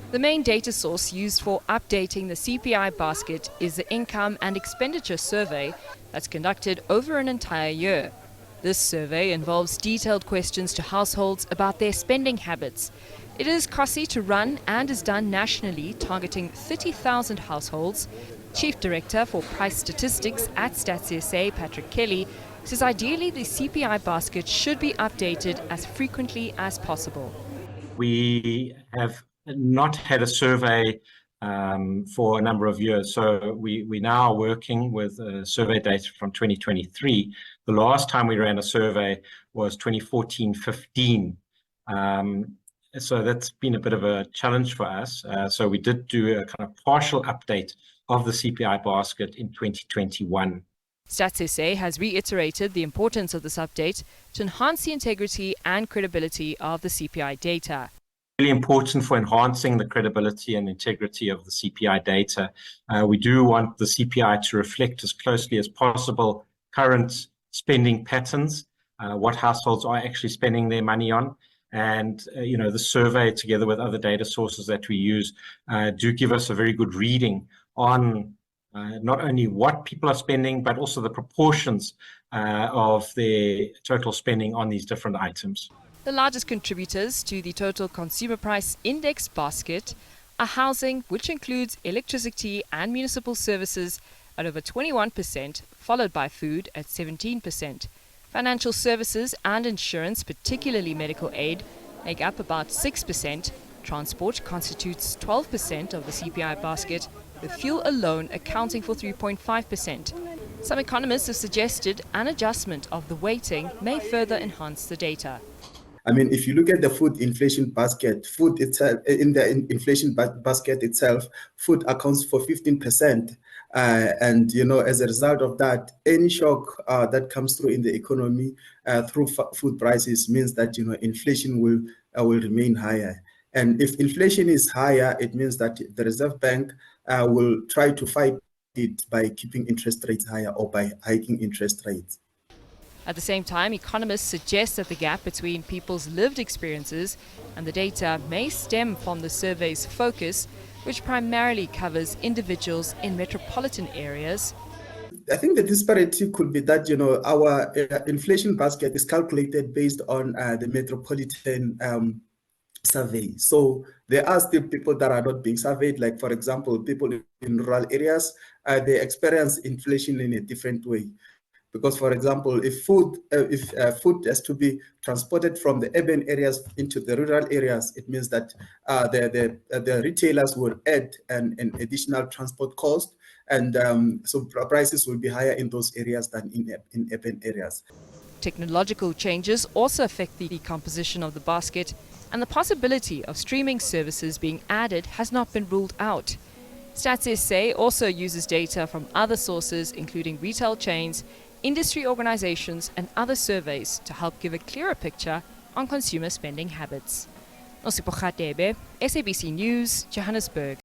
The main data source used for updating the CPI basket is the Income and Expenditure Survey that's conducted over an entire year. This survey involves detailed questions to households about their spending habits. It is costly to run and is done nationally, targeting 30,000 households. Chief Director for Price Statistics at Stats SA, Patrick Kelly, says ideally the CPI basket should be updated as frequently as possible. We have not had a survey for a number of years, so we now are working with survey data from 2023. The last time we ran a survey was 2014-15. So that's been a bit of a challenge for us. So we did do a kind of partial update of the CPI basket in 2021. Stats SA has reiterated the importance of this update to enhance the integrity and credibility of the CPI data. Really important for enhancing the credibility and integrity of the CPI data. We do want the CPI to reflect as closely as possible current spending patterns, what households are actually spending their money on. And, the survey, together with other data sources that we use, do give us a very good reading on not only what people are spending, but also the proportions of their total spending on these different items. The largest contributors to the total consumer price index basket are housing, which includes electricity and municipal services at over 21%, followed by food at 17%. Financial services and insurance, particularly medical aid, make up about 6%. Transport constitutes 12% of the CPI basket, with fuel alone accounting for 3.5%. Some economists have suggested an adjustment of the weighting may further enhance the data. I mean, if you look at the food inflation basket, food itself, in the inflation basket itself, food accounts for 15%. And, as a result of that, any shock that comes through in the economy through food prices means that, inflation will remain higher. And if inflation is higher, it means that the Reserve Bank will try to fight it by keeping interest rates higher or by hiking interest rates. At the same time, economists suggest that the gap between people's lived experiences and the data may stem from the survey's focus, which primarily covers individuals in metropolitan areas. I think the disparity could be that, our inflation basket is calculated based on the metropolitan survey. So there are still people that are not being surveyed. Like, for example, people in rural areas, they experience inflation in a different way. Because, for example, if food has to be transported from the urban areas into the rural areas, it means that the retailers will add an additional transport cost, and so prices will be higher in those areas than in urban areas. Technological changes also affect the composition of the basket, and the possibility of streaming services being added has not been ruled out. Stats SA also uses data from other sources, including retail chains, industry organizations and other surveys to help give a clearer picture on consumer spending habits. Nosipho, Radebe, SABC News, Johannesburg.